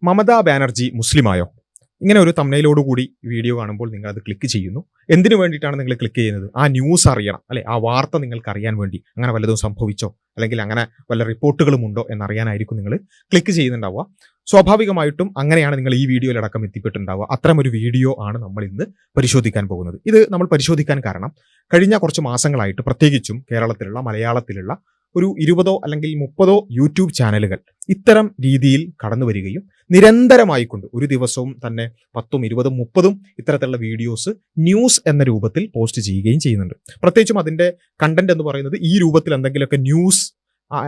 മമതാ ബാനർജി മുസ്ലിമായോ? ഇങ്ങനെ ഒരു തംബ്നെയിലോടുകൂടി വീഡിയോ കാണുമ്പോൾ നിങ്ങൾ അത് ക്ലിക്ക് ചെയ്യുന്നു. എന്തിനു വേണ്ടിയിട്ടാണ് നിങ്ങൾ ക്ലിക്ക് ചെയ്യുന്നത്? ആ ന്യൂസ് അറിയണം, അല്ലെ? ആ വാർത്ത നിങ്ങൾക്ക് അറിയാൻ വേണ്ടി. അങ്ങനെ വല്ലതും സംഭവിച്ചോ, അല്ലെങ്കിൽ അങ്ങനെ വല്ല റിപ്പോർട്ടുകളും ഉണ്ടോ എന്നറിയാനായിരിക്കും നിങ്ങൾ ക്ലിക്ക് ചെയ്യുന്നുണ്ടാവുക. സ്വാഭാവികമായിട്ടും അങ്ങനെയാണ് നിങ്ങൾ ഈ വീഡിയോയിലടക്കം എത്തിപ്പെട്ടുണ്ടാവുക. അത്തരമൊരു വീഡിയോ ആണ് നമ്മൾ ഇന്ന് പരിശോധിക്കാൻ പോകുന്നത്. ഇത് നമ്മൾ പരിശോധിക്കാൻ കാരണം കഴിഞ്ഞ കുറച്ച് മാസങ്ങളായിട്ട് പ്രത്യേകിച്ചും കേരളത്തിലുള്ള മലയാളത്തിലുള്ള ഒരു 20 അല്ലെങ്കിൽ 30 യൂട്യൂബ് ചാനലുകൾ ഇത്തരം രീതിയിൽ കടന്നു വരികയും നിരന്തരമായിക്കൊണ്ട് ഒരു ദിവസവും തന്നെ 10, 20, 30 ഇത്തരത്തിലുള്ള വീഡിയോസ് ന്യൂസ് എന്ന രൂപത്തിൽ പോസ്റ്റ് ചെയ്യുകയും ചെയ്യുന്നുണ്ട്. പ്രത്യേകിച്ചും അതിൻ്റെ കണ്ടന്റ് എന്ന് പറയുന്നത് ഈ രൂപത്തിൽ എന്തെങ്കിലുമൊക്കെ ന്യൂസ്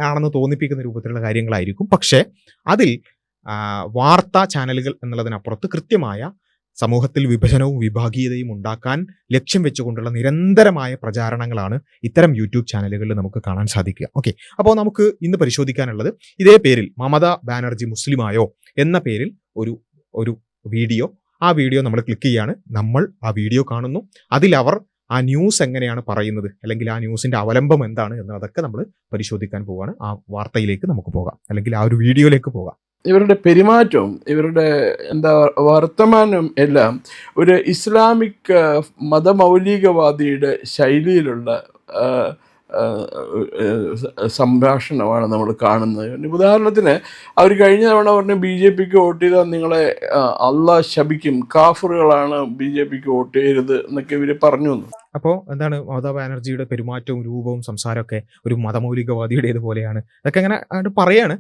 ആണെന്ന് തോന്നിപ്പിക്കുന്ന രൂപത്തിലുള്ള കാര്യങ്ങളായിരിക്കും. പക്ഷേ അതിൽ വാർത്താ ചാനലുകൾ എന്നുള്ളതിനപ്പുറത്ത് കൃത്യമായ സമൂഹത്തിൽ വിഭജനവും വിഭാഗീയതയും ഉണ്ടാക്കാൻ ലക്ഷ്യം വെച്ചുകൊണ്ടുള്ള നിരന്തരമായ പ്രചാരണങ്ങളാണ് ഇത്തരം യൂട്യൂബ് ചാനലുകളിൽ നമുക്ക് കാണാൻ സാധിക്കുക. ഓക്കെ, അപ്പോൾ നമുക്ക് ഇന്ന് പരിശോധിക്കാനുള്ളത് ഇതേ പേരിൽ മമതാ ബാനർജി മുസ്ലിമായോ എന്ന പേരിൽ ഒരു വീഡിയോ. ആ വീഡിയോ നമ്മൾ ക്ലിക്ക് ചെയ്യാണ്, നമ്മൾ ആ വീഡിയോ കാണുന്നു. അതിൽ അവർ ആ ന്യൂസ് എങ്ങനെയാണ് പറയുന്നത്, അല്ലെങ്കിൽ ആ ന്യൂസിന്റെ അവലംബം എന്താണ് എന്നതൊക്കെ നമ്മൾ പരിശോധിക്കാൻ പോവുകയാണ്. ആ വാർത്തയിലേക്ക് നമുക്ക് പോകാം, അല്ലെങ്കിൽ ആ ഒരു വീഡിയോയിലേക്ക് പോകാം. ഇവരുടെ പെരുമാറ്റവും ഇവരുടെ വർത്തമാനം എല്ലാം ഒരു ഇസ്ലാമിക് മതമൗലികവാദിയുടെ ശൈലിയിലുള്ള സംഭാഷണമാണ് നമ്മൾ കാണുന്നത്. ഉദാഹരണത്തിന് അവർ കഴിഞ്ഞ തവണ പറഞ്ഞ് BJPക്ക് വോട്ട് ചെയ്താൽ നിങ്ങളെ അള്ളാഹ് ശപിക്കും, കാഫറുകളാണ് BJPക്ക് വോട്ട് ചെയ്യരുത് എന്നൊക്കെ ഇവർ പറഞ്ഞു. അപ്പോൾ എന്താണ് മമതാ ബാനർജിയുടെ പെരുമാറ്റവും രൂപവും സംസാരമൊക്കെ ഒരു മതമൗലികവാദിയുടേതുപോലെയാണ്. അതൊക്കെ അങ്ങനെ പറയാണ്.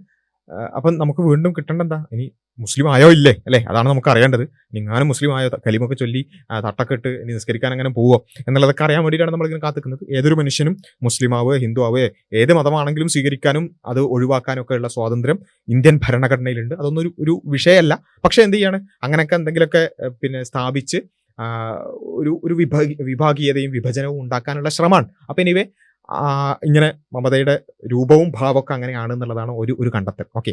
അപ്പം നമുക്ക് വീണ്ടും കിട്ടേണ്ട എന്താ? ഇനി മുസ്ലിം ആയോ ഇല്ലേ, അല്ലേ? അതാണ് നമുക്ക് അറിയേണ്ടത്. നിങ്ങാനും മുസ്ലിം ആയോ, കലിമൊക്കെ ചൊല്ലി തട്ടൊക്കെ ഇട്ട് ഇനി നിസ്കരിക്കാൻ അങ്ങനെ പോവോ എന്നുള്ളതൊക്കെ അറിയാൻ വേണ്ടിയിട്ടാണ് നമ്മളിങ്ങനെ കാത്തിക്കുന്നത്. ഏതൊരു മനുഷ്യനും മുസ്ലിം ആവുക, ഹിന്ദു ആവുക, ഏത് മതമാണെങ്കിലും സ്വീകരിക്കാനും അത് ഒഴിവാക്കാനും ഒക്കെ ഉള്ള സ്വാതന്ത്ര്യം ഇന്ത്യൻ ഭരണഘടനയിലുണ്ട്. അതൊന്നും ഒരു വിഷയമല്ല. പക്ഷെ എന്ത് ചെയ്യാണ്, അങ്ങനെയൊക്കെ എന്തെങ്കിലുമൊക്കെ സ്ഥാപിച്ച് ഒരു വിഭാഗീയതയും വിഭജനവും ഉണ്ടാക്കാനുള്ള ശ്രമമാണ്. അപ്പം എനിവേ ഇങ്ങനെ മമതയുടെ രൂപവും ഭാവമൊക്കെ അങ്ങനെയാണെന്നുള്ളതാണ് ഒരു കണ്ടെത്തൽ. ഓക്കെ,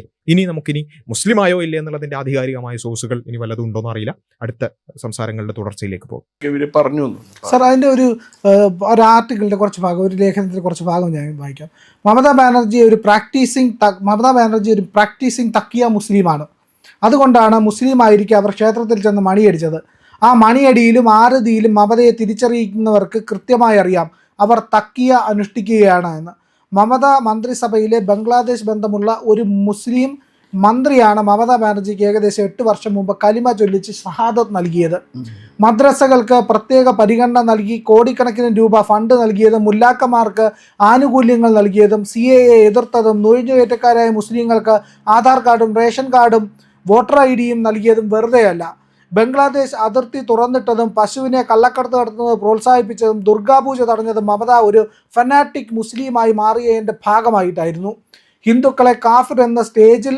നമുക്കിനി മുസ്ലിമായോ ഇല്ലേ എന്നുള്ളതിന്റെ ആധികാരികമായ സോഴ്സുകൾ ഇനി വല്ലതും ഉണ്ടോന്ന് അറിയില്ല. അടുത്ത സംസാരങ്ങളുടെ തുടർച്ചയിലേക്ക് പോകും. പറഞ്ഞു സാർ, അതിന്റെ ഒരു ആർട്ടിക്കിളിന്റെ കുറച്ച് ഭാഗം, ഒരു ലേഖനത്തിന്റെ കുറച്ച് ഭാഗം ഞാൻ വായിക്കാം. മമതാ ബാനർജി ഒരു പ്രാക്ടീസിങ് തക്കിയ മുസ്ലിമാണ്. അതുകൊണ്ടാണ് മുസ്ലിം ആയിരിക്കും അവർ ക്ഷേത്രത്തിൽ ചെന്ന് മണിയടിച്ചത്. ആ മണിയടിയിലും ആരതിയിലും മമതയെ തിരിച്ചറിയിക്കുന്നവർക്ക് കൃത്യമായി അറിയാം അവർ തക്കിയ അനുഷ്ഠിക്കുകയാണ് എന്ന്. മമത മന്ത്രിസഭയിലെ ബംഗ്ലാദേശ് ബന്ധമുള്ള ഒരു മുസ്ലിം മന്ത്രിയാണ് മമതാ ബാനർജിക്ക് ഏകദേശം 8 വർഷം മുമ്പ് കലിമ ചൊല്ലിച്ച് ഷഹാദത്ത് നൽകിയത്. മദ്രസകൾക്ക് പ്രത്യേക പരിഗണന നൽകി കോടിക്കണക്കിന് രൂപ ഫണ്ട് നൽകിയതും മുല്ലാക്കന്മാർക്ക് ആനുകൂല്യങ്ങൾ നൽകിയതും CAA എതിർത്തതും നുഴഞ്ഞുകയറ്റക്കാരായ മുസ്ലിങ്ങൾക്ക് ആധാർ കാർഡും റേഷൻ കാർഡും വോട്ടർ ID നൽകിയതും വെറുതെയല്ല. ബംഗ്ലാദേശ് അതിർത്തി തുറന്നിട്ടതും പശുവിനെ കള്ളക്കടത്ത് നടത്തുന്നത് പ്രോത്സാഹിപ്പിച്ചതും ദുർഗാപൂജ തടഞ്ഞതും മമത ഒരു ഫനാറ്റിക് മുസ്ലിമായി മാറിയതിൻ്റെ ഭാഗമായിട്ടായിരുന്നു. ഹിന്ദുക്കളെ കാഫിർ എന്ന സ്റ്റേജിൽ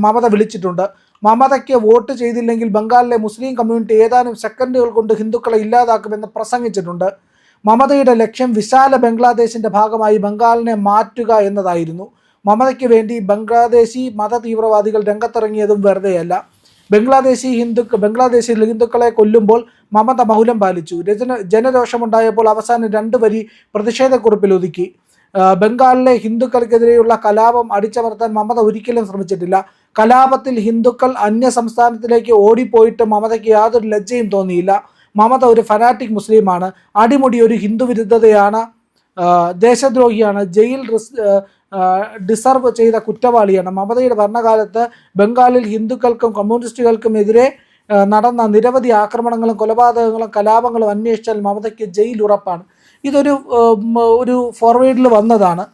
മമത വിളിച്ചിട്ടുണ്ട്. മമതയ്ക്ക് വോട്ട് ചെയ്തില്ലെങ്കിൽ ബംഗാളിലെ മുസ്ലിം കമ്മ്യൂണിറ്റി ഏതാനും സെക്കൻഡുകൾ കൊണ്ട് ഹിന്ദുക്കളെ ഇല്ലാതാക്കുമെന്ന് പ്രസംഗിച്ചിട്ടുണ്ട്. മമതയുടെ ലക്ഷ്യം വിശാല ബംഗ്ലാദേശിൻ്റെ ഭാഗമായി ബംഗാളിനെ മാറ്റുക എന്നതായിരുന്നു. മമതയ്ക്ക് വേണ്ടി ബംഗ്ലാദേശി മത തീവ്രവാദികൾ രംഗത്തിറങ്ങിയതും വെറുതെയല്ല. ബംഗ്ലാദേശിൽ ഹിന്ദുക്കളെ കൊല്ലുമ്പോൾ മമത മൗനം പാലിച്ചു. ജനരോഷമുണ്ടായപ്പോൾ അവസാനം 2 വരി പ്രതിഷേധക്കുറിപ്പിൽ ഒതുക്കി. ബംഗാളിലെ ഹിന്ദുക്കൾക്കെതിരെയുള്ള കലാപം അടിച്ചമർത്താൻ മമത ഒരിക്കലും ശ്രമിച്ചിട്ടില്ല. കലാപത്തിൽ ഹിന്ദുക്കൾ അന്യ സംസ്ഥാനത്തിലേക്ക് ഓടിപ്പോയിട്ട് മമതയ്ക്ക് യാതൊരു ലജ്ജയും തോന്നിയില്ല. മമത ഒരു ഫനാറ്റിക് മുസ്ലിമാണ്, അടിമുടി ഒരു ഹിന്ദു വിരുദ്ധതയാണ്, ദേശദ്രോഹിയാണ്, ജയിൽ ഡിസർവ് ചെയ്ത കുറ്റവാളിയാണ്. മമതയുടെ ഭരണകാലത്ത് ബംഗാളിൽ ഹിന്ദുക്കൾക്കും കമ്മ്യൂണിസ്റ്റുകൾക്കും എതിരെ നടന്ന നിരവധി ആക്രമണങ്ങളും കൊലപാതകങ്ങളും കലാപങ്ങളും അന്വേഷിച്ചാൽ മമതയ്ക്ക് ജയിൽ ഉറപ്പാണ്. ഇതൊരു ഫോർവേഡിൽ വന്നതാണ്.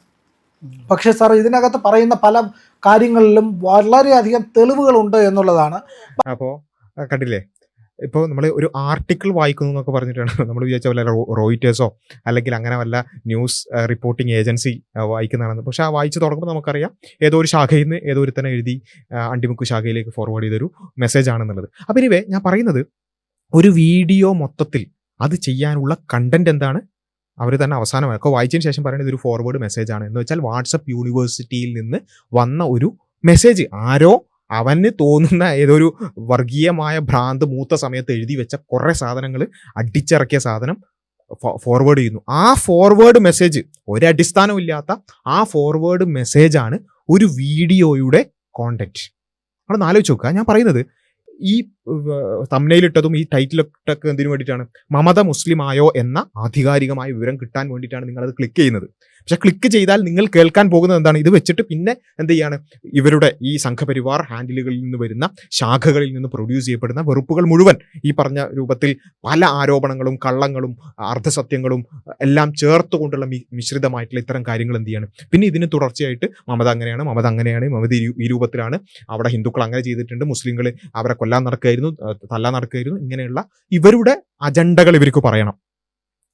പക്ഷേ സാർ, ഇതിനകത്ത് പറയുന്ന പല കാര്യങ്ങളിലും വളരെയധികം തെളിവുകളുണ്ട് എന്നുള്ളതാണ്. അപ്പോൾ കണ്ടില്ലേ, ഇപ്പോൾ നമ്മൾ ഒരു ആർട്ടിക്കിൾ വായിക്കുന്നു എന്നൊക്കെ പറഞ്ഞിട്ടാണ് നമ്മൾ വിചാരിച്ച പോലെ റോയിറ്റേഴ്സോ അല്ലെങ്കിൽ അങ്ങനെ വല്ല ന്യൂസ് റിപ്പോർട്ടിംഗ് ഏജൻസി വായിക്കുന്നതാണെന്ന്. പക്ഷെ ആ വായിച്ച് തുടങ്ങുമ്പോൾ നമുക്കറിയാം ഏതോ ഒരു ശാഖയിൽ നിന്ന് ഏതോ ഒരു തന്നെ എഴുതി അണ്ടിമുക്ക് ശാഖയിലേക്ക് ഫോർവേഡ് ചെയ്തൊരു മെസ്സേജ് ആണെന്നുള്ളത്. അപ്പം ഇനിവേ ഞാൻ പറയുന്നത്, ഒരു വീഡിയോ മൊത്തത്തിൽ അത് ചെയ്യാനുള്ള കണ്ടന്റ് എന്താണ് അവർ തന്നെ അവസാനമൊക്കെ വായിച്ചതിന് ശേഷം പറയുന്നത് ഒരു ഫോർവേഡ് മെസ്സേജ് ആണ്. എന്ന് വെച്ചാൽ വാട്സപ്പ് യൂണിവേഴ്സിറ്റിയിൽ നിന്ന് വന്ന ഒരു മെസ്സേജ്, ആരോ അവന് തോന്നുന്ന ഏതൊരു വർഗീയമായ ഭ്രാന്ത് മൂത്ത സമയത്ത് എഴുതി വെച്ച കുറേ സാധനങ്ങൾ അടിച്ചിറക്കിയ സാധനം ഫോർവേഡ് ചെയ്യുന്നു. ആ ഫോർവേഡ് മെസ്സേജ് ഒരടിസ്ഥാനമില്ലാത്ത ആ ഫോർവേഡ് മെസ്സേജാണ് ഒരു വീഡിയോയുടെ കോണ്ടന്റ്. നമ്മളൊന്ന് ആലോചിച്ച് നോക്കുക. ഞാൻ പറയുന്നത് ഈ തംബ്നെയിലിട്ടതും ഈ ടൈറ്റിലിട്ടൊക്കെ എന്തിനു വേണ്ടിയിട്ടാണ്? മമത മുസ്ലിം ആയോ എന്ന ആധികാരികമായ വിവരം കിട്ടാൻ വേണ്ടിയിട്ടാണ് നിങ്ങളത് ക്ലിക്ക് ചെയ്യുന്നത്. പക്ഷെ ക്ലിക്ക് ചെയ്താൽ നിങ്ങൾ കേൾക്കാൻ പോകുന്നത് എന്താണ്? ഇത് വെച്ചിട്ട് പിന്നെ എന്ത് ചെയ്യാണ്? ഇവരുടെ ഈ സംഘപരിവാർ ഹാൻഡിലുകളിൽ നിന്ന് വരുന്ന ശാഖകളിൽ നിന്ന് പ്രൊഡ്യൂസ് ചെയ്യപ്പെടുന്ന വെറുപ്പുകൾ മുഴുവൻ ഈ പറഞ്ഞ രൂപത്തിൽ പല ആരോപണങ്ങളും കള്ളങ്ങളും അർദ്ധസത്യങ്ങളും എല്ലാം ചേർത്തുകൊണ്ടുള്ള മിശ്രിതമായിട്ടുള്ള ഇത്തരം കാര്യങ്ങൾ എന്ത് ചെയ്യാണ്? പിന്നെ ഇതിന് തുടർച്ചയായിട്ട് മമത അങ്ങനെയാണ്, മമത ഈ രൂപത്തിലാണ്, അവിടെ ഹിന്ദുക്കൾ അങ്ങനെ ചെയ്തിട്ടുണ്ട്, മുസ്ലിങ്ങൾ അവരെ കൊല്ലാൻ നടക്കുകയായിരുന്നു, തല്ലാൻ നടക്കുകയായിരുന്നു, ഇങ്ങനെയുള്ള ഇവരുടെ അജണ്ടകൾ ഇവർക്ക് പറയണം,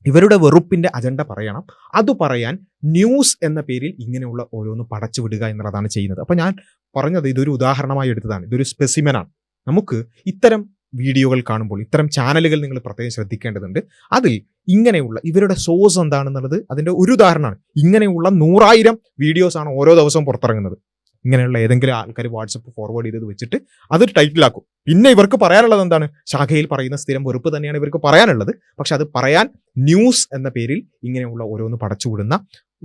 ഇവരുടെ വെറുപ്പിന്റെ അജണ്ട പറയണം. അത് പറയാൻ ന്യൂസ് എന്ന പേരിൽ ഇങ്ങനെയുള്ള ഓരോന്ന് പടച്ചു വിടുക എന്നുള്ളതാണ് ചെയ്യുന്നത്. അപ്പോൾ ഞാൻ പറഞ്ഞത് ഇതൊരു ഉദാഹരണമായി എടുത്തതാണ്, ഇതൊരു സ്പെസിമെനാണ്. നമുക്ക് ഇത്തരം വീഡിയോകൾ കാണുമ്പോൾ ഇത്തരം ചാനലുകൾ നിങ്ങൾ പ്രത്യേകം ശ്രദ്ധിക്കേണ്ടതുണ്ട്. അതിൽ ഇങ്ങനെയുള്ള ഇവരുടെ സോഴ്സ് എന്താണെന്നുള്ളത് അതിൻ്റെ ഒരു ഉദാഹരണമാണ്. ഇങ്ങനെയുള്ള 100,000 വീഡിയോസാണ് ഓരോ ദിവസവും പുറത്തിറങ്ങുന്നത്. ഇങ്ങനെയുള്ള ഏതെങ്കിലും ആൾക്കാർ വാട്സപ്പ് ഫോർവേഡ് ചെയ്തത് വെച്ചിട്ട് അതൊരു ടൈറ്റിലാക്കും. പിന്നെ ഇവർക്ക് പറയാനുള്ളത് എന്താണ്? ശാഖയിൽ പറയുന്ന സ്ഥിരം വെറുപ്പ് തന്നെയാണ് ഇവർക്ക് പറയാനുള്ളത്. പക്ഷെ അത് പറയാൻ ന്യൂസ് എന്ന പേരിൽ ഇങ്ങനെയുള്ള ഓരോന്ന് പടച്ചുവിടുന്ന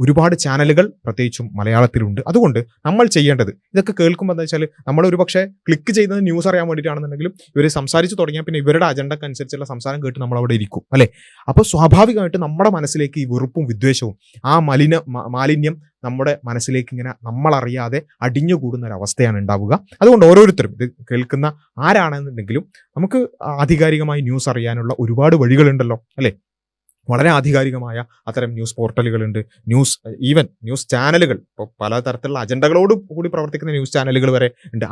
ഒരുപാട് ചാനലുകൾ പ്രത്യേകിച്ചും മലയാളത്തിലുണ്ട്. അതുകൊണ്ട് നമ്മൾ ചെയ്യേണ്ടത്, ഇതൊക്കെ കേൾക്കുമ്പോൾ എന്താ വെച്ചാൽ നമ്മൾ ഒരു പക്ഷേ ക്ലിക്ക് ചെയ്യുന്നത് ന്യൂസ് അറിയാൻ വേണ്ടിയിട്ടാണെന്നുണ്ടെങ്കിലും ഇവർ സംസാരിച്ച് തുടങ്ങിയാൽ പിന്നെ ഇവരുടെ അജണ്ടക്ക് അനുസരിച്ചുള്ള സംസാരം കേട്ട് നമ്മൾ അവിടെ ഇരിക്കും, അല്ലേ? അപ്പോൾ സ്വാഭാവികമായിട്ട് നമ്മുടെ മനസ്സിലേക്ക് ഈ വെറുപ്പും വിദ്വേഷവും ആ മാലിന്യം നമ്മുടെ മനസ്സിലേക്ക് ഇങ്ങനെ നമ്മളറിയാതെ അടിഞ്ഞുകൂടുന്ന ഒരു അവസ്ഥയാണ് ഉണ്ടാവുക. അതുകൊണ്ട് ഓരോരുത്തരും ഇത് കേൾക്കുന്ന ആരാണെന്നുണ്ടെങ്കിലും നമുക്ക് ആധികാരികമായി ന്യൂസ് അറിയാനുള്ള ഒരുപാട് വഴികളുണ്ടല്ലോ, അല്ലേ? വളരെ ആധികാരികമായ അത്തരം ന്യൂസ് പോർട്ടലുകളുണ്ട്, ന്യൂസ് ചാനലുകൾ, ഇപ്പോൾ പലതരത്തിലുള്ള അജണ്ടകളോട് കൂടി പ്രവർത്തിക്കുന്ന ന്യൂസ് ചാനലുകൾ വരെ ഉണ്ട്.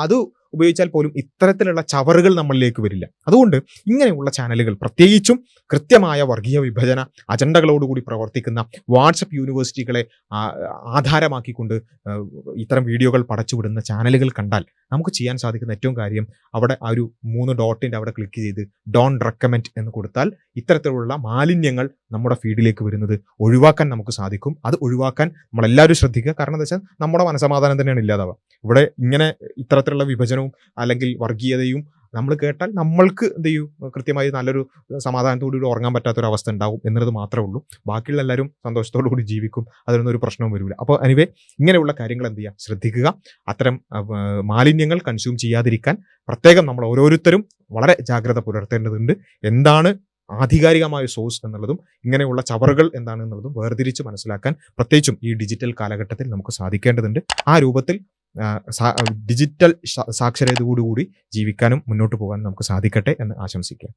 അത് ഉപയോഗിച്ചാൽ പോലും ഇത്തരത്തിലുള്ള ചവറുകൾ നമ്മളിലേക്ക് വരില്ല. അതുകൊണ്ട് ഇങ്ങനെയുള്ള ചാനലുകൾ, പ്രത്യേകിച്ചും കൃത്യമായ വർഗീയ വിഭജന അജണ്ടകളോടുകൂടി പ്രവർത്തിക്കുന്ന വാട്സപ്പ് യൂണിവേഴ്സിറ്റികളെ ആധാരമാക്കിക്കൊണ്ട് ഇത്തരം വീഡിയോകൾ പടച്ചുവിടുന്ന ചാനലുകൾ കണ്ടാൽ നമുക്ക് ചെയ്യാൻ സാധിക്കുന്ന ഏറ്റവും കാര്യം അവിടെ ആ ഒരു 3 ഡോട്ടിൻ്റെ അവിടെ ക്ലിക്ക് ചെയ്ത് ഡോണ്ട് റെക്കമെൻഡ് എന്ന് കൊടുത്താൽ ഇത്തരത്തിലുള്ള മാലിന്യങ്ങൾ നമ്മുടെ ഫീഡിലേക്ക് വരുന്നത് ഒഴിവാക്കാൻ നമുക്ക് സാധിക്കും. അത് ഒഴിവാക്കാൻ നമ്മളെല്ലാവരും ശ്രദ്ധിക്കുക. കാരണം എന്താ വെച്ചാൽ നമ്മുടെ മനസമാധാനം തന്നെയാണ് ഇല്ലാതാവുക. ഇവിടെ ഇങ്ങനെ ഇത്തരത്തിലുള്ള വിഭജനവും അല്ലെങ്കിൽ വർഗീയതയും നമ്മൾ കേട്ടാൽ നമ്മൾക്ക് എന്ത് ചെയ്യും? കൃത്യമായി നല്ലൊരു സമാധാനത്തോടുകൂടി ഉറങ്ങാൻ പറ്റാത്തൊരവസ്ഥ ഉണ്ടാവും എന്നുള്ളത് മാത്രമേ ഉള്ളൂ. ബാക്കിയുള്ള എല്ലാവരും സന്തോഷത്തോടു കൂടി ജീവിക്കും, അതിനൊന്നും ഒരു പ്രശ്നവും വരില്ല. അപ്പോൾ എനിവേ ഇങ്ങനെയുള്ള കാര്യങ്ങൾ എന്ത് ചെയ്യുക? ശ്രദ്ധിക്കുക. അത്തരം മാലിന്യങ്ങൾ കൺസ്യൂം ചെയ്യാതിരിക്കാൻ പ്രത്യേകം നമ്മൾ ഓരോരുത്തരും വളരെ ജാഗ്രത പുലർത്തേണ്ടതുണ്ട്. എന്താണ് ആധികാരികമായ സോഴ്സ് എന്നുള്ളതും ഇങ്ങനെയുള്ള ചവറുകൾ എന്താണെന്നുള്ളതും വേർതിരിച്ച് മനസ്സിലാക്കാൻ പ്രത്യേകിച്ചും ഈ ഡിജിറ്റൽ കാലഘട്ടത്തിൽ നമുക്ക് സാധിക്കേണ്ടതുണ്ട്. ആ രൂപത്തിൽ ഡിജിറ്റൽ സാക്ഷരതയോടുകൂടി ജീവിക്കാനും മുന്നോട്ട് പോകാനും നമുക്ക് സാധിക്കട്ടെ എന്ന് ആശംസിക്കാം.